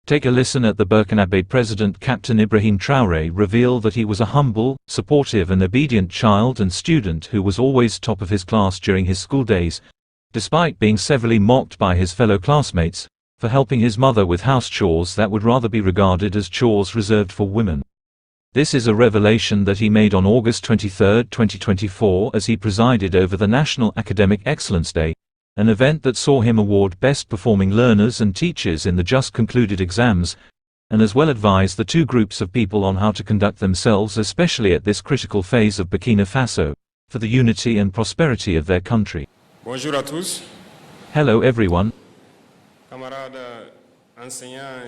Take a listen at the Burkinabé president Captain Ibrahim Traoré reveal that he was a humble, supportive and obedient child and student who was always top of his class during his school days, despite being severely mocked by his fellow classmates for helping his mother with house chores that would rather be regarded as chores reserved for women. This is a revelation that he made on August 23, 2024 as he presided over the National Academic Excellence Day, an event that saw him award best performing learners and teachers in the just concluded exams, and as well advise the two groups of people on how to conduct themselves, especially at this critical phase of Burkina Faso, for the unity and prosperity of their country. Bonjour à tous. Hello everyone.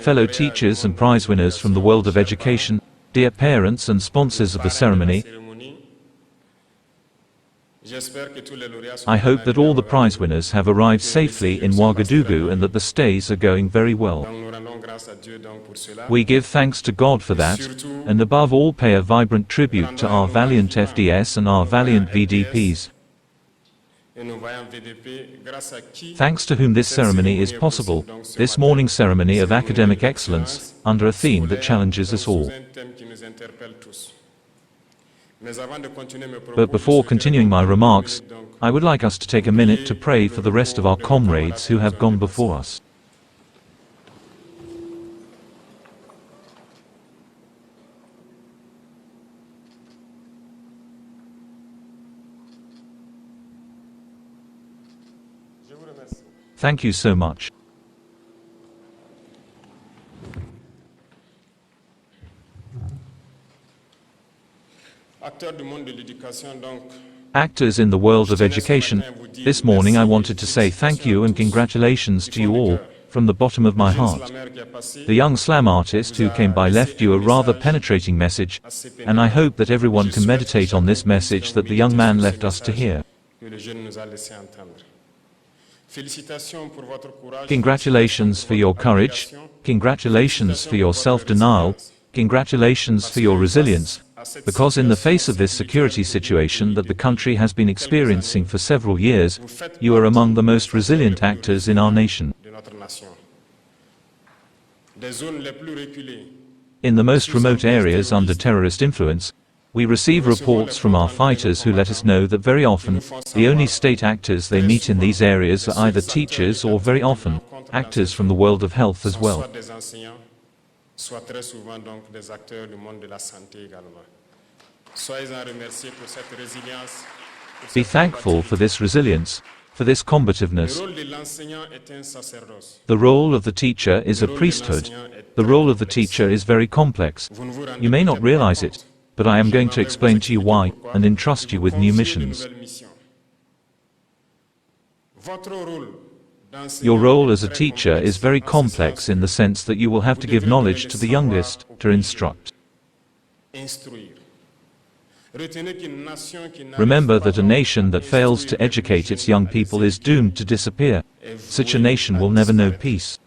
Fellow teachers and prize winners from the world of education, dear parents and sponsors of the ceremony, I hope that all the prize winners have arrived safely in Ouagadougou and that the stays are going very well. We give thanks to God for that, and above all pay a vibrant tribute to our valiant FDS and our valiant VDPs, thanks to whom this ceremony is possible, this morning ceremony of academic excellence, under a theme that challenges us all. But before continuing my remarks, I would like us to take a minute to pray for the rest of our comrades who have gone before us. Thank you so much. Actors in the world of education, this morning I wanted to say thank you and congratulations to you all, from the bottom of my heart. The young slam artist who came by left you a rather penetrating message, and I hope that everyone can meditate on this message that the young man left us to hear. Congratulations for your courage, congratulations for your self-denial, congratulations for your resilience, because in the face of this security situation that the country has been experiencing for several years, you are among the most resilient actors in our nation. In the most remote areas under terrorist influence, we receive reports from our fighters who let us know that very often, the only state actors they meet in these areas are either teachers or very often, actors from the world of health as well. Be thankful for this resilience, for this combativeness. The role of the teacher is a priesthood. The role of the teacher is very complex. You may not realize it, but I am going to explain to you why, and entrust you with new missions. Your role as a teacher is very complex in the sense that you will have to give knowledge to the youngest, to instruct. Remember that a nation that fails to educate its young people is doomed to disappear. Such a nation will never know peace.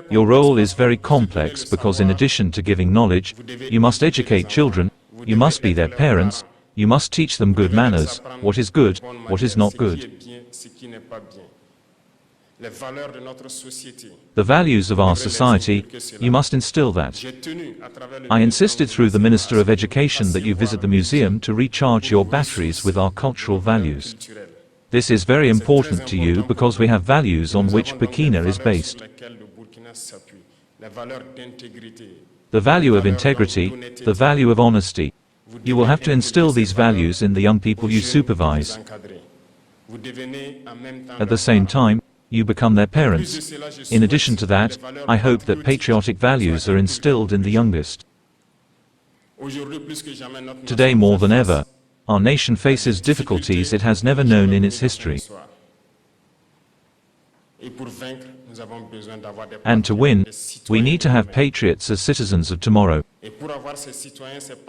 Your role is very complex because in addition to giving knowledge, you must educate children, you must be their parents, you must teach them good manners, what is good, what is not good. The values of our society, you must instill that. I insisted through the Minister of Education that you visit the museum to recharge your batteries with our cultural values. This is very important to you because we have values on which Burkina is based. The value of integrity, the value of honesty. You will have to instill these values in the young people you supervise. At the same time, you become their parents. In addition to that, I hope that patriotic values are instilled in the youngest. Today more than ever, our nation faces difficulties it has never known in its history. And to win, we need to have patriots as citizens of tomorrow.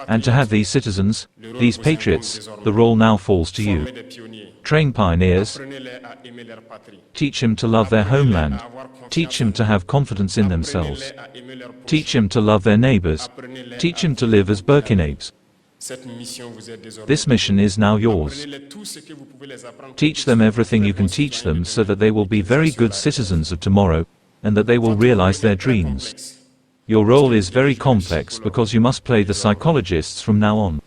And to have these citizens, these patriots, the role now falls to you. Train pioneers. Teach them to love their homeland. Teach them to have confidence in themselves. Teach them to love their neighbors. Teach them to live as Burkinabés. This mission is now yours. Teach them everything you can teach them so that they will be very good citizens of tomorrow, and that they will realize their dreams. Your role is very complex because you must play the psychologists from now on.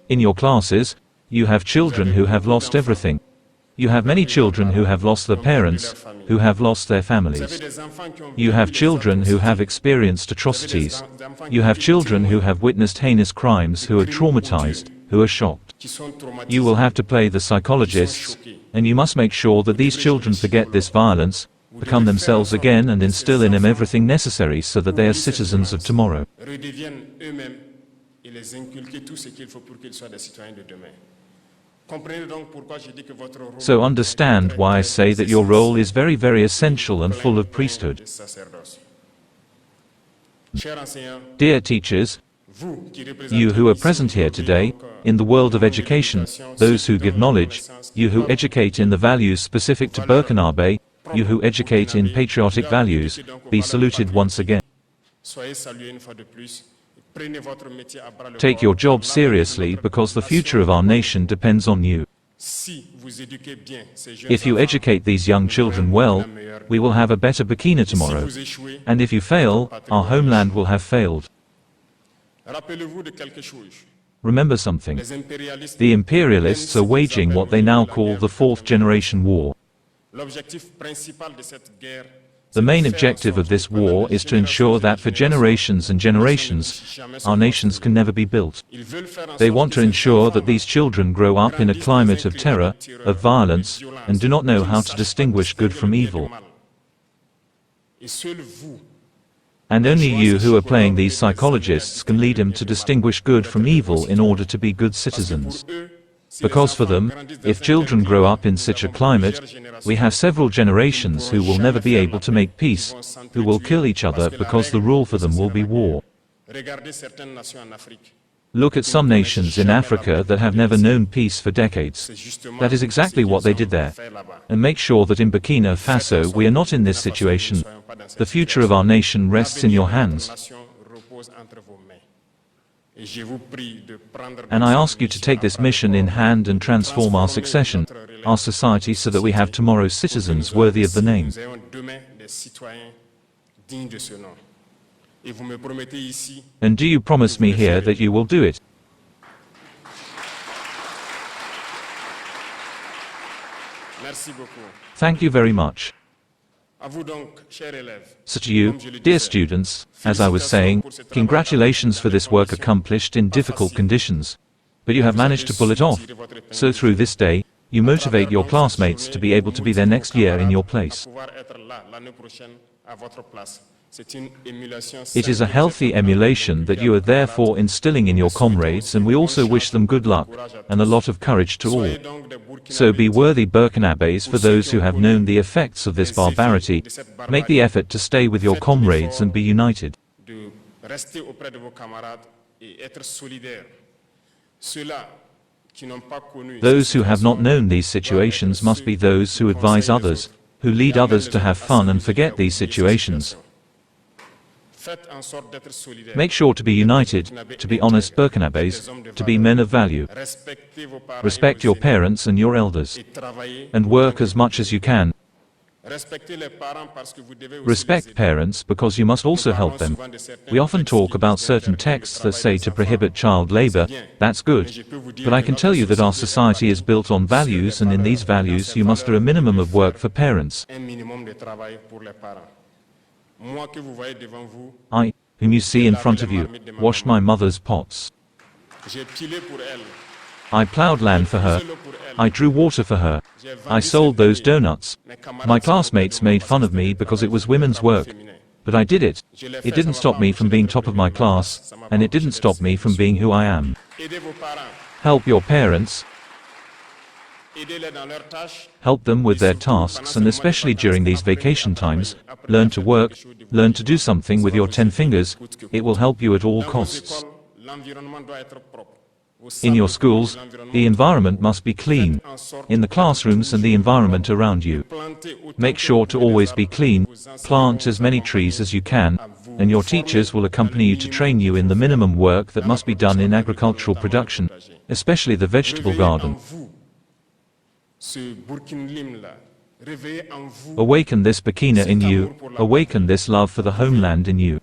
In your classes, you have children who have lost everything. You have many children who have lost their parents, who have lost their families. You have children who have experienced atrocities. You have children who have witnessed heinous crimes, who are traumatized, who are shocked. You will have to play the psychologists, and you must make sure that these children forget this violence, become themselves again, and instill in them everything necessary so that they are citizens of tomorrow. So understand why I say that your role is very, very essential and full of priesthood. Dear teachers, you who are present here today, in the world of education, those who give knowledge, you who educate in the values specific to Burkinabé, you who educate in patriotic values, be saluted once again. Take your job seriously because the future of our nation depends on you. If you educate these young children well, we will have a better Burkina tomorrow. And if you fail, our homeland will have failed. Remember something. The imperialists are waging what they now call the fourth generation war. The main objective of this war is to ensure that for generations and generations, our nations can never be built. They want to ensure that these children grow up in a climate of terror, of violence, and do not know how to distinguish good from evil. And only you who are playing these psychologists can lead them to distinguish good from evil in order to be good citizens. Because for them, if children grow up in such a climate, we have several generations who will never be able to make peace, who will kill each other because the rule for them will be war. Look at some nations in Africa that have never known peace for decades. That is exactly what they did there. And make sure that in Burkina Faso we are not in this situation. The future of our nation rests in your hands. And I ask you to take this mission in hand and transform our succession, our society, so that we have tomorrow's citizens worthy of the name. And do you promise me here that you will do it? Thank you very much. So to you, dear students, as I was saying, congratulations for this work accomplished in difficult conditions. But you have managed to pull it off. So through this day, you motivate your classmates to be able to be there next year in your place. It is a healthy emulation that you are therefore instilling in your comrades, and we also wish them good luck, and a lot of courage to all. So be worthy Burkinabés for those who have known the effects of this barbarity. Make the effort to stay with your comrades and be united. Those who have not known these situations must be those who advise others, who lead others to have fun and forget these situations. Make sure to be united, to be honest Burkinabés, to be men of value. Respect your parents and your elders. And work as much as you can. Respect parents because you must also help them. We often talk about certain texts that say to prohibit child labor. That's good. But I can tell you that our society is built on values, and in these values you must do a minimum of work for parents. I, whom you see in front of you, washed my mother's pots. I plowed land for her. I drew water for her. I sold those donuts. My classmates made fun of me because it was women's work. But I did it. It didn't stop me from being top of my class, and it didn't stop me from being who I am. Help your parents. Help them with their tasks, and especially during these vacation times, learn to work, learn to do something with your 10 fingers. It will help you at all costs. In your schools, the environment must be clean. In the classrooms and the environment around you. Make sure to always be clean, plant as many trees as you can, and your teachers will accompany you to train you in the minimum work that must be done in agricultural production, especially the vegetable garden. Awaken this Burkina in you, awaken this love for the homeland in you.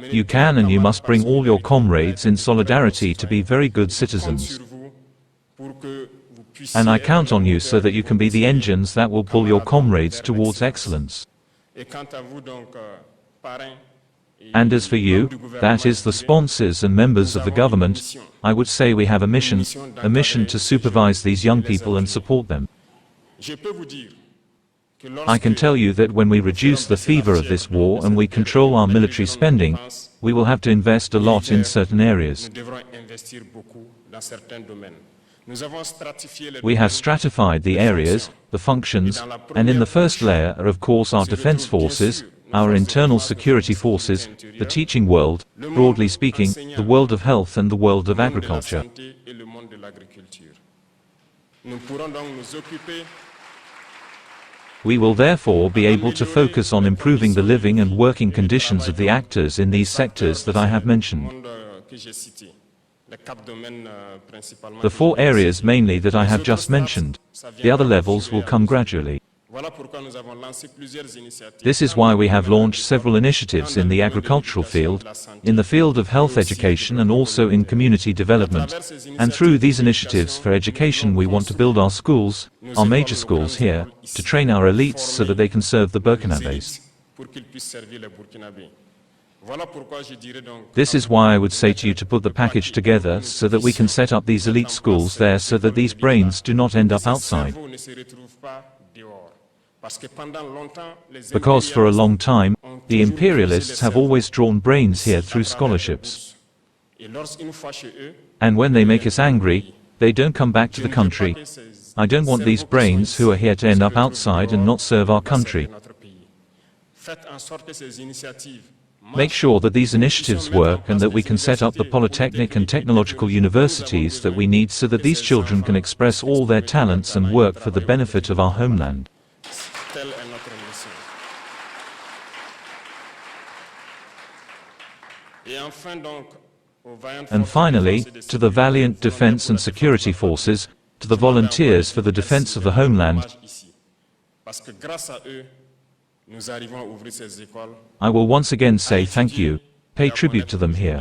You can and you must bring all your comrades in solidarity to be very good citizens. And I count on you so that you can be the engines that will pull your comrades towards excellence. And as for you, that is the sponsors and members of the government, I would say we have a mission to supervise these young people and support them. I can tell you that when we reduce the fever of this war and we control our military spending, we will have to invest a lot in certain areas. We have stratified the areas, the functions, and in the first layer are of course our defense forces, our internal security forces, the teaching world, broadly speaking, the world of health and the world of agriculture. We will therefore be able to focus on improving the living and working conditions of the actors in these sectors that I have mentioned. The 4 areas mainly that I have just mentioned. The other levels will come gradually. This is why we have launched several initiatives in the agricultural field, in the field of health education and also in community development. And through these initiatives for education we want to build our schools, our major schools here, to train our elites so that they can serve the Burkinabés. This is why I would say to you to put the package together so that we can set up these elite schools there so that these brains do not end up outside. Because for a long time, the imperialists have always drawn brains here through scholarships. And when they make us angry, they don't come back to the country. I don't want these brains who are here to end up outside and not serve our country. Make sure that these initiatives work and that we can set up the polytechnic and technological universities that we need so that these children can express all their talents and work for the benefit of our homeland. And finally, to the valiant defense and security forces, to the volunteers for the defense of the homeland, I will once again say thank you, pay tribute to them here.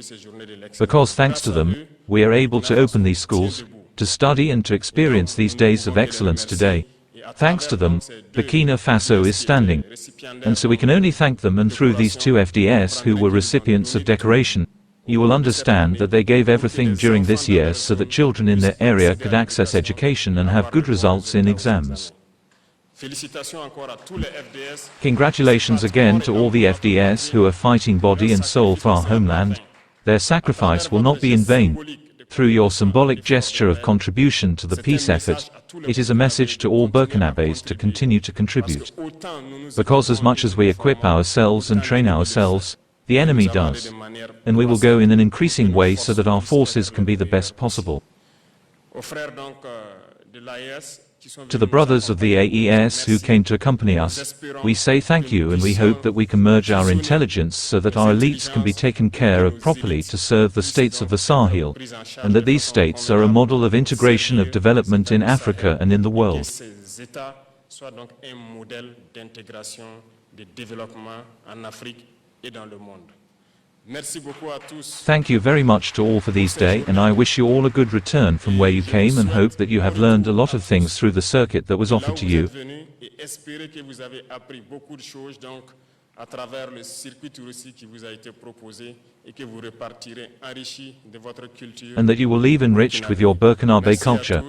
Because thanks to them, we are able to open these schools, to study and to experience these days of excellence today. Thanks to them, Burkina Faso is standing. And so we can only thank them, and through these 2 FDS who were recipients of decoration, you will understand that they gave everything during this year so that children in their area could access education and have good results in exams. Congratulations again to all the FDS who are fighting body and soul for our homeland. Their sacrifice will not be in vain. Through your symbolic gesture of contribution to the peace effort, it is a message to all Burkinabés to continue to contribute. Because as much as we equip ourselves and train ourselves, the enemy does. And we will go in an increasing way so that our forces can be the best possible. To the brothers of the AES who came to accompany us, we say thank you, and we hope that we can merge our intelligence so that our elites can be taken care of properly to serve the states of the Sahel, and that these states are a model of integration of development in Africa and in the world. Thank you very much to all for these days, and I wish you all a good return from where you came and hope that you have learned a lot of things through the circuit that was offered to you. And that you will leave enriched with your Burkinabé culture.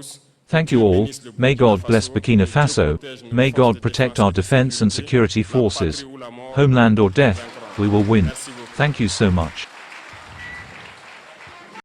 Thank you all. May God bless Burkina Faso. May God protect our defense and security forces. Homeland or death, we will win. Thank you so much.